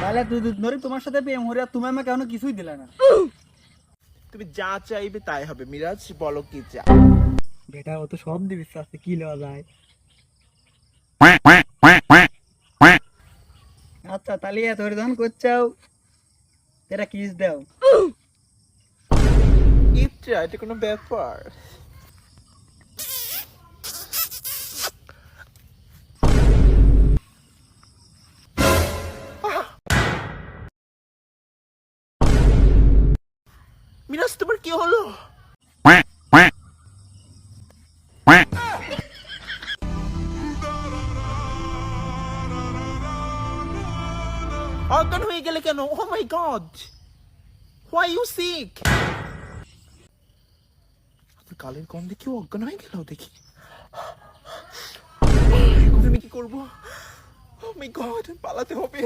তাহলে দুই দিন ধরে তোমার সাথে প্রেম হরে আর তুমি আমাকে এখনো কিছুই দিলে না। তুমি যা চাইবে তাই হবে মিরাজ, বলো কি চাও। বেটা ও তো সব দিবি আছে, কি লওয়া যায়। আচ্ছা তাহলে এত করে যখন করছাও এটা কিস দাও। এটা কোনো ব্যাপার? মিরাজ তোমার কি হলো? অজ্ঞান হয়ে গেলে কেন? ও মাই গড, হোয়াই ইউ সিক? কালের গন্ধে কি অজ্ঞান হয়ে গেল? দেখি এখন আমি কি করবো? ও মাই গড, পালাতে হবে।